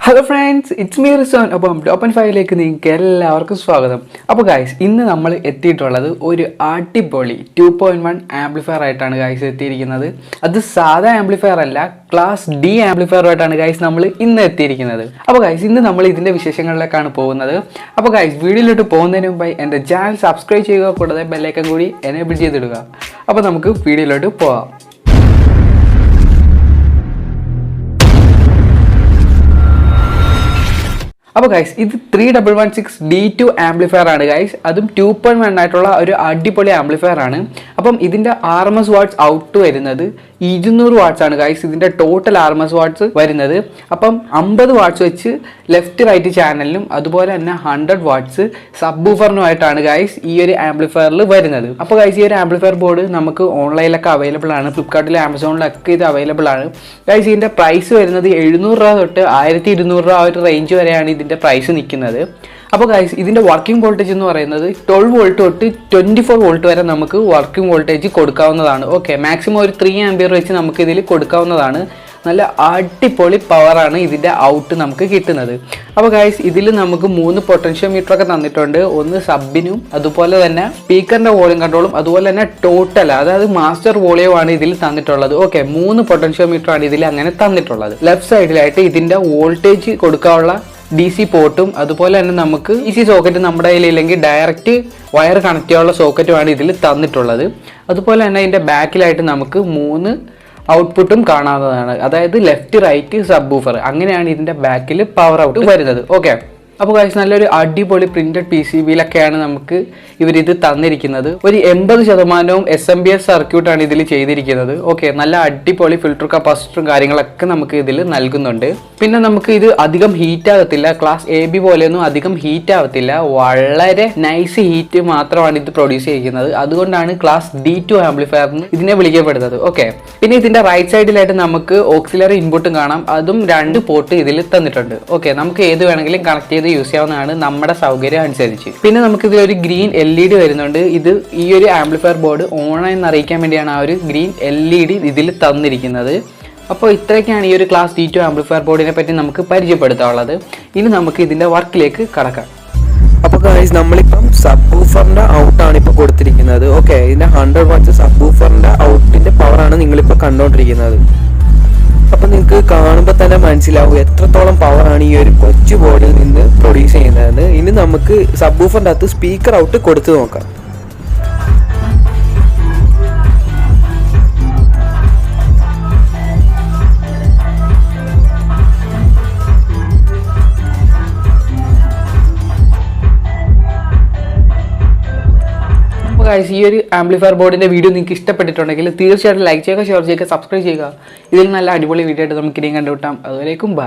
Hello friends, it's me Rizwan. അപ്പം top 5ലേക്ക് നിങ്ങൾക്ക് എല്ലാവർക്കും സ്വാഗതം. അപ്പോൾ ഗൈസ് ഇന്ന് നമ്മൾ എത്തിയിട്ടുള്ളത് ഒരു അടിപൊളി 2.1 ആംപ്ലിഫയർ ആയിട്ടാണ് ഗൈസ് എത്തിയിരിക്കുന്നത്. അത് സാധാ ആംപ്ലിഫയർ അല്ല, ക്ലാസ് ഡി ആംപ്ലിഫയർ ആയിട്ടാണ് ഗൈസ് നമ്മൾ ഇന്ന് എത്തിയിരിക്കുന്നത്. അപ്പോൾ ഗൈസ് ഇന്ന് നമ്മൾ ഇതിൻ്റെ വിശേഷങ്ങളിലേക്കാണ് പോകുന്നത്. അപ്പോൾ ഗൈസ് വീഡിയോയിലോട്ട് പോകുന്നതിന് മുമ്പായി എൻ്റെ ചാനൽ സബ്സ്ക്രൈബ് ചെയ്യുക, കൂടാതെ ബെല്ലൈക്കൺ കൂടി എനേബിൾ ചെയ്തിടുക. അപ്പോൾ നമുക്ക് വീഡിയോയിലോട്ട് പോകാം. അപ്പോൾ ഗൈസ് ഇത് 3116D2 ആംപ്ലിഫയർ ആണ് ഗൈസ്. അതും 2.1 ആയിട്ടുള്ള ഒരു അടിപൊളി ആംപ്ലിഫയർ ആണ്. അപ്പം ഇതിൻ്റെ RMS വാട്ട്സ് ഔട്ട് വരുന്നത് 200 വാട്ട്സ് ആണ് ഗൈസ്. ഇതിൻ്റെ ടോട്ടൽ RMS വാട്ട്സ് വരുന്നത്. അപ്പം 50 വാട്ട്സ് വെച്ച് ലെഫ്റ്റ് റൈറ്റ് ചാനലിനും അതുപോലെ തന്നെ 100 വാട്ട്സ് സബ് വൂഫറിനുമായിട്ടാണ് ഗൈസ് ഈ ഒരു ആംപ്ലിഫയറിൽ വരുന്നത്. അപ്പോൾ ഗൈസ് ഈ ഒരു ആംപ്ലിഫയർ ബോർഡ് നമുക്ക് ഓൺലൈനിലൊക്കെ അവൈലബിൾ ആണ്, ഫ്ലിപ്കാർട്ടിലും ആമസോണിലൊക്കെ ഇത് അവൈലബിൾ ആണ് ഗൈസ്. ഇതിൻ്റെ പ്രൈസ് വരുന്നത് 700 രൂപ തൊട്ട് 1200 രൂപ ആ ഒരു റേഞ്ച് വരെയാണ് ഇതിൻ്റെ പ്രൈസ് നിൽക്കുന്നത്. അപ്പോൾ ഗൈസ് ഇതിൻ്റെ വർക്കിംഗ് വോൾട്ടേജ് എന്ന് പറയുന്നത് 12 വോൾട്ട് തൊട്ട് 24 വോൾട്ട് വരെ നമുക്ക് വർക്കിംഗ് വോൾട്ടേജ് കൊടുക്കാവുന്നതാണ്. ഓക്കെ, മാക്സിമം ഒരു 3 ആംപിയർ വെച്ച് നമുക്ക് ഇതിൽ കൊടുക്കാവുന്നതാണ്. നല്ല അടിപൊളി പവറാണ് ഇതിൻ്റെ ഔട്ട് നമുക്ക് കിട്ടുന്നത്. അപ്പോൾ ഗൈസ് ഇതിൽ നമുക്ക് 3 പൊട്ടൻഷ്യോമീറ്റർ ഒക്കെ തന്നിട്ടുണ്ട്. ഒന്ന് സബിനും അതുപോലെ തന്നെ സ്പീക്കറിൻ്റെ വോളിയം കൺട്രോളും അതുപോലെ തന്നെ ടോട്ടൽ അതായത് മാസ്റ്റർ വോളിയമാണ് ഇതിൽ തന്നിട്ടുള്ളത്. ഓക്കെ, 3 പൊട്ടൻഷ്യോമീറ്റർ ആണ് ഇതിൽ അങ്ങനെ തന്നിട്ടുള്ളത്. ലെഫ്റ്റ് സൈഡിലായിട്ട് ഇതിൻ്റെ വോൾട്ടേജ് കൊടുക്കാനുള്ള DC പോർട്ടും അതുപോലെ തന്നെ നമുക്ക് DC സോക്കറ്റ് നമ്മുടെ കയ്യിലില്ലെങ്കിൽ ഡയറക്റ്റ് വയർ കണക്ട് ചെയ്യാനുള്ള സോക്കറ്റുമാണ് ഇതിൽ തന്നിട്ടുള്ളത്. അതുപോലെ തന്നെ ഇതിൻ്റെ ബാക്കിലായിട്ട് നമുക്ക് 3 ഔട്ട്പുട്ടും കാണാവുന്നതാണ്. അതായത് ലെഫ്റ്റ് റൈറ്റ് സബ് വൂഫർ, അങ്ങനെയാണ് ഇതിൻ്റെ ബാക്കിൽ പവർ ഔട്ട് വരുന്നത്. ഓക്കെ, അപ്പോൾ ഗൈസ് നല്ലൊരു അടിപൊളി പ്രിന്റഡ് PCBയിലൊക്കെയാണ് നമുക്ക് ഇവരിത് തന്നിരിക്കുന്നത്. ഒരു 80% SMPS സർക്യൂട്ടാണ് ഇതിൽ ചെയ്തിരിക്കുന്നത്. ഓക്കെ, നല്ല അടിപൊളി ഫിൽറ്റർ കപ്പാസിറ്ററും കാര്യങ്ങളൊക്കെ നമുക്ക് ഇതിൽ നൽകുന്നുണ്ട്. പിന്നെ നമുക്ക് ഇത് അധികം ഹീറ്റ് ആകത്തില്ല, ക്ലാസ് AB പോലെയൊന്നും അധികം ഹീറ്റ് ആവത്തില്ല. വളരെ നൈസ് ഹീറ്റ് മാത്രമാണ് ഇത് പ്രൊഡ്യൂസ് ചെയ്യുന്നത്. അതുകൊണ്ടാണ് ക്ലാസ് D2 ആംപ്ലിഫയർ എന്ന് ഇതിനെ വിളിക്കപ്പെടുന്നത്. ഓക്കെ, പിന്നെ ഇതിൻ്റെ റൈറ്റ് സൈഡിലായിട്ട് നമുക്ക് ഓക്സിലറി ഇൻപുട്ടും കാണാം. അതും 2 പോർട്ട് ഇതിൽ തന്നിട്ടുണ്ട്. ഓക്കെ, നമുക്ക് ഏത് വേണമെങ്കിലും കണക്ട് ചെയ്ത് യൂസ് ചെയ്യാവുന്നതാണ് നമ്മുടെ സൗകര്യം അനുസരിച്ച്. പിന്നെ നമുക്ക് ഇതിലൊരു ഗ്രീൻ LED വരുന്നുണ്ട്. ഇത് ഈ ഒരു ആംപ്ലിഫയർ ബോർഡ് ഓണായെന്ന് അറിയിക്കാൻ വേണ്ടിയാണ് ആ ഒരു ഗ്രീൻ LED ഇതിൽ തന്നിരിക്കുന്നത്. അപ്പോൾ ഇത്രയൊക്കെയാണ് ഈ ഒരു ക്ലാസ് D2 ആംപ്ലിഫയർ ബോർഡിനെ പറ്റി നമുക്ക് പരിചയപ്പെടുത്താനുള്ളത്. ഇനി നമുക്ക് ഇതിൻ്റെ വർക്കിലേക്ക് കടക്കാം. അപ്പോൾ ഗൈസ് നമ്മളിപ്പം സബ് വൂഫറിന്റെ ഔട്ടാണ് ഇപ്പോൾ കൊടുത്തിരിക്കുന്നത്. ഓക്കെ, ഇതിന്റെ 100 വാട്ട്സ് സബ് വൂഫറിന്റെ ഔട്ടിന്റെ പവറാണ് നിങ്ങളിപ്പോൾ കണ്ടുകൊണ്ടിരിക്കുന്നത്. അപ്പം നിങ്ങൾക്ക് കാണുമ്പോൾ തന്നെ മനസ്സിലാവും എത്രത്തോളം പവറാണ് ഈ ഒരു കൊച്ചു ബോർഡിൽ നിന്ന് പ്രൊഡ്യൂസ് ചെയ്യുന്നത്. ഇനി നമുക്ക് സബ് വൂഫറിൻ്റെ അകത്ത് സ്പീക്കർ ഔട്ട് കൊടുത്തു നോക്കാം. ഗൈസ് ഈ ഒരു ആംപ്ലിഫയർ ബോർഡിൻ്റെ വീഡിയോ നിങ്ങൾക്ക് ഇഷ്ടപ്പെട്ടിട്ടുണ്ടെങ്കിൽ തീർച്ചയായിട്ടും ലൈക്ക് ചെയ്യുക, ഷെയർ ചെയ്യുക, സബ്സ്ക്രൈബ് ചെയ്യുക. ഇതിൽ നല്ല അടിപൊളി വീഡിയോ ആയിട്ട് നമുക്ക് ഇനിയും കണ്ടുകിട്ടാം. അതുവരേക്കും ബൈ.